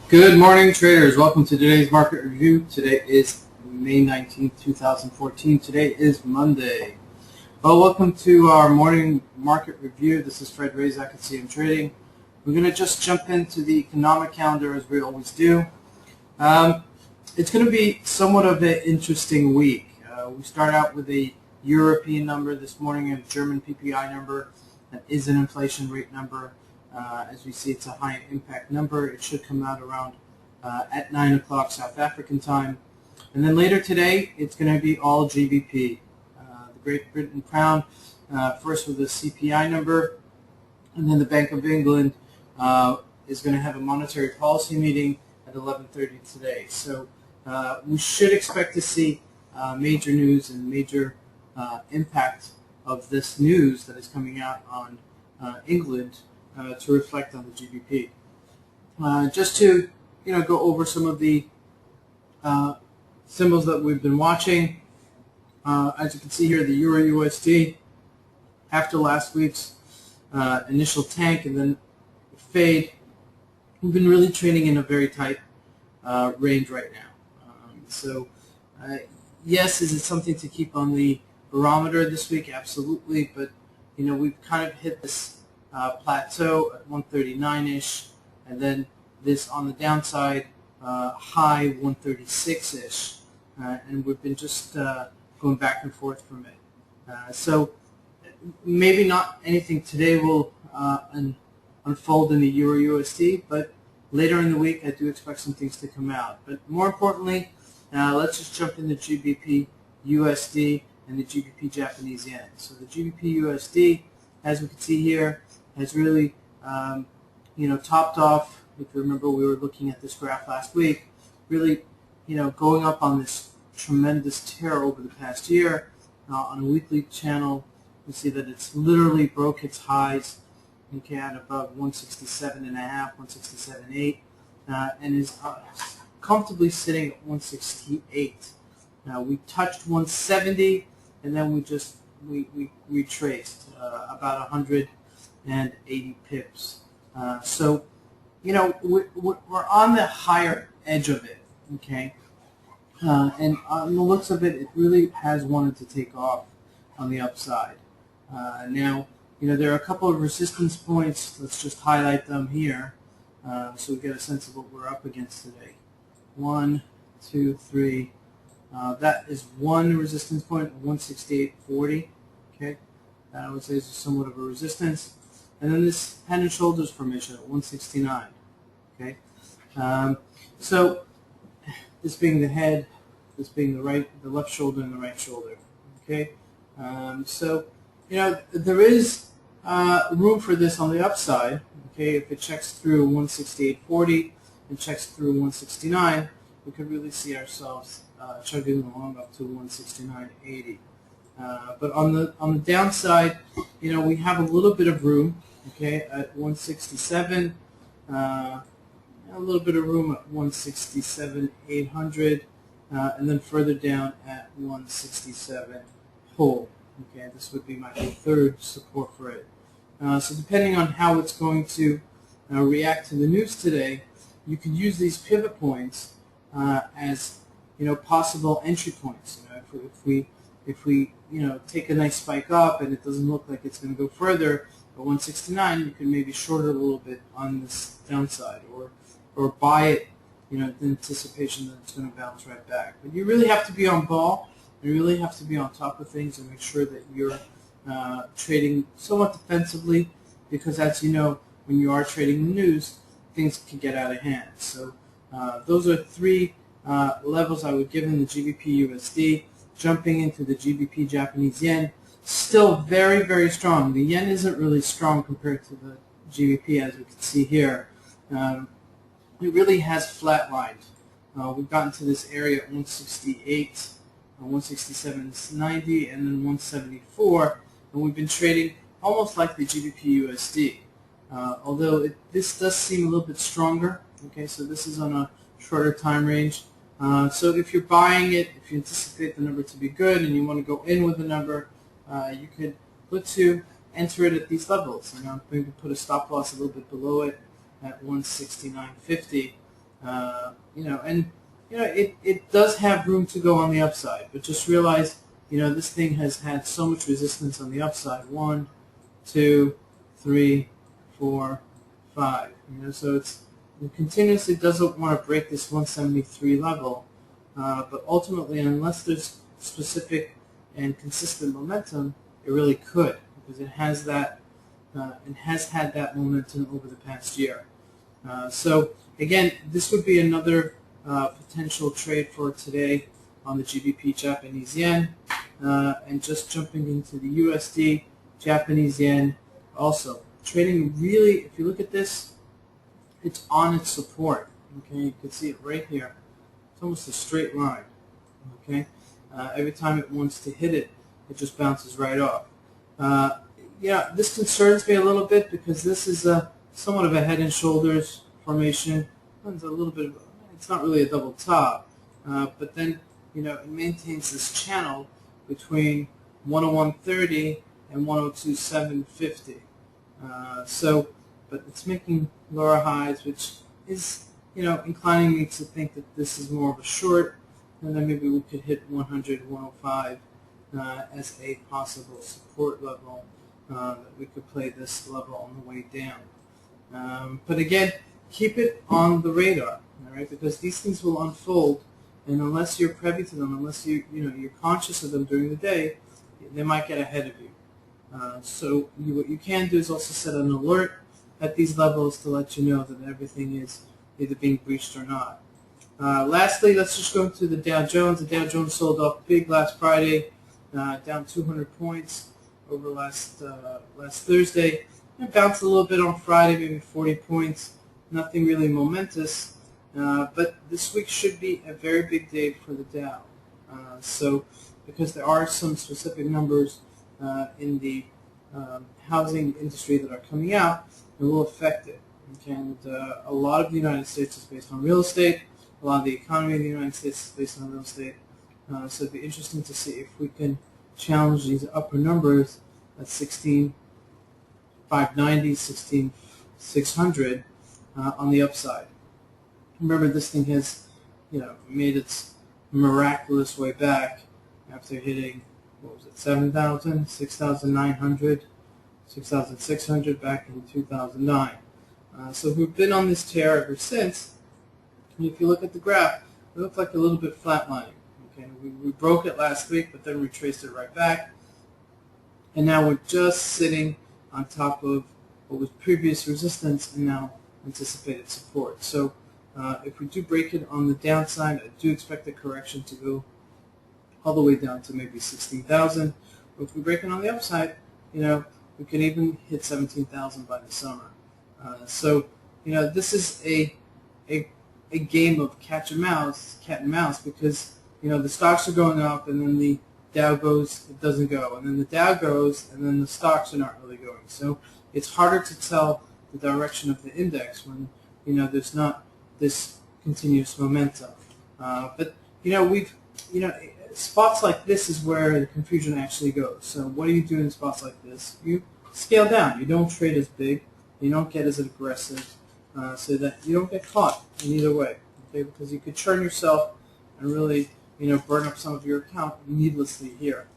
Good morning, traders. Welcome to today's market review. Today is May 19th, 2014. Today is Monday. Well, welcome to our morning market review. This is Razak at CMTrading. We're going to just jump into the economic calendar as we always do. It's going to be somewhat of an interesting week. We start out with a European number this morning, a German PPI number that is an inflation rate number. As we see, it's a high impact number. It should come out around at 9 o'clock South African time. And then later today, it's going to be all GBP. The Great Britain pound, first with the CPI number, and then the Bank of England is going to have a monetary policy meeting at 11:30 today. So we should expect to see major news and major impact of this news that is coming out on England to reflect on the GBP. Just to go over some of the symbols that we've been watching. As you can see here, the Euro USD, after last week's initial tank and then fade, we've been really trading in a very tight range right now. Yes, is it something to keep on the barometer this week? Absolutely, but we've kind of hit this plateau at 139-ish, and then this on the downside high 136-ish, and we've been just going back and forth from it. So maybe not anything today will unfold in the Euro USD, but later in the week I do expect some things to come out. But more importantly, let's just jump into GBP USD and the GBP Japanese yen. So the GBP USD, as we can see here, has really, topped off. If you remember, we were looking at this graph last week, really, going up on this tremendous tear over the past year. On a weekly channel, we see that it's literally broke its highs, at above 167.5, 167.8, and is comfortably sitting at 168. Now we touched 170, and then we retraced about 180 pips. So, we're on the higher edge of it, okay? And on the looks of it, it really has wanted to take off on the upside. Now, there are a couple of resistance points. Let's just highlight them here so we get a sense of what we're up against today. 1, 2, 3. That is one resistance point, 168.40. Okay, that I would say is somewhat of a resistance. And then this head and shoulders formation at 169. Okay, so this being the head, this being the left shoulder and the right shoulder. Okay, so there is room for this on the upside. Okay, if it checks through 168.40 and checks through 169, we could really see ourselves chugging along up to 169.80. But on the downside, we have a little bit of room. Okay, at 167, a little bit of room at 167.800, and then further down at 167 whole. Okay, this would be my third support for it. So depending on how it's going to react to the news today, you could use these pivot points as possible entry points. If we take a nice spike up and it doesn't look like it's going to go further at 169, you can maybe short it a little bit on this downside, or buy it in anticipation that it's going to bounce right back. But you really have to be on ball. You really have to be on top of things and make sure that you're trading somewhat defensively, because as you know, when you are trading the news, things can get out of hand. So those are three levels I would give in the GBP USD. Jumping into the GBP Japanese yen, still very, very strong. The yen isn't really strong compared to the GBP, as we can see here. It really has flatlined. We've gotten to this area at 168, 167.90, and then 174, and we've been trading almost like the GBP USD. Although this does seem a little bit stronger. Okay, so this is on a shorter time range. So if you're buying it, if you anticipate the number to be good and you want to go in with the number, you could look to enter it at these levels. Maybe put a stop loss a little bit below it at 169.50, It does have room to go on the upside, but just realize, this thing has had so much resistance on the upside. 1, 2, 3, 4, 5. So it continuously doesn't want to break this 173 level, but ultimately, unless there's specific and consistent momentum, it really could, because it has that, and has had that momentum over the past year. So again, this would be another potential trade for today on the GBP Japanese yen, and just jumping into the USD Japanese yen also. Trading really, if you look at this, it's on its support. Okay, you can see it right here. It's almost a straight line. Okay, every time it wants to hit it, it just bounces right off. This concerns me a little bit because this is somewhat of a head and shoulders formation. It's a little bit of, it's not really a double top, but then it maintains this channel between 101.30 and 102.750. But it's making lower highs, which is inclining me to think that this is more of a short, and then maybe we could hit 100, 105 as a possible support level. That we could play this level on the way down. But again, keep it on the radar, all right? Because these things will unfold, and unless you're privy to them, unless you're conscious of them during the day, they might get ahead of you. So what you can do is also set an alert at these levels to let you know that everything is either being breached or not. Lastly, let's just go to the Dow Jones. The Dow Jones sold off big last Friday, down 200 points over last Thursday. It bounced a little bit on Friday, maybe 40 points. Nothing really momentous, but this week should be a very big day for the Dow. Because there are some specific numbers in the housing industry that are coming out, it will affect it. Okay? And a lot of the United States is based on real estate. A lot of the economy of the United States is based on real estate. So it'd be interesting to see if we can challenge these upper numbers at 16,590, 16,600 on the upside. Remember, this thing has, made its miraculous way back after hitting, 7,000, 6,900, 6,600 back in 2009. So we've been on this tear ever since. And if you look at the graph, it looked like a little bit flatlining. Okay, we broke it last week, but then we traced it right back. And now we're just sitting on top of what was previous resistance and now anticipated support. So if we do break it on the downside, I do expect the correction to go all the way down to maybe 16,000. If we break it on the upside, we can even hit 17,000 by the summer. This is a game of cat and mouse, because the stocks are going up, and then the Dow goes, it doesn't go, and then the Dow goes, and then the stocks are not really going. So it's harder to tell the direction of the index when there's not this continuous momentum. But spots like this is where the confusion actually goes. So what do you do in spots like this? You scale down. You don't trade as big. You don't get as aggressive, so that you don't get caught in either way. Okay, because you could churn yourself and really burn up some of your account needlessly here.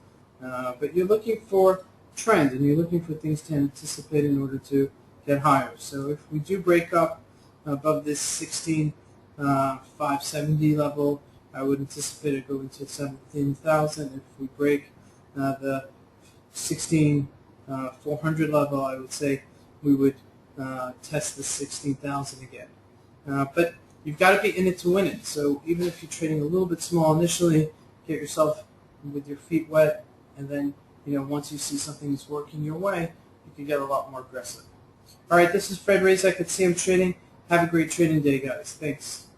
But you're looking for trend, and you're looking for things to anticipate in order to get higher. So if we do break up above this 16,570 level, I would anticipate it going to 17,000. If we break the 16,400 level, I would say we would test the 16,000 again. But you've got to be in it to win it. So even if you're trading a little bit small initially, get yourself with your feet wet, and then once you see something that's working your way, you can get a lot more aggressive. All right, this is Razak at CMTrading. Have a great trading day, guys. Thanks.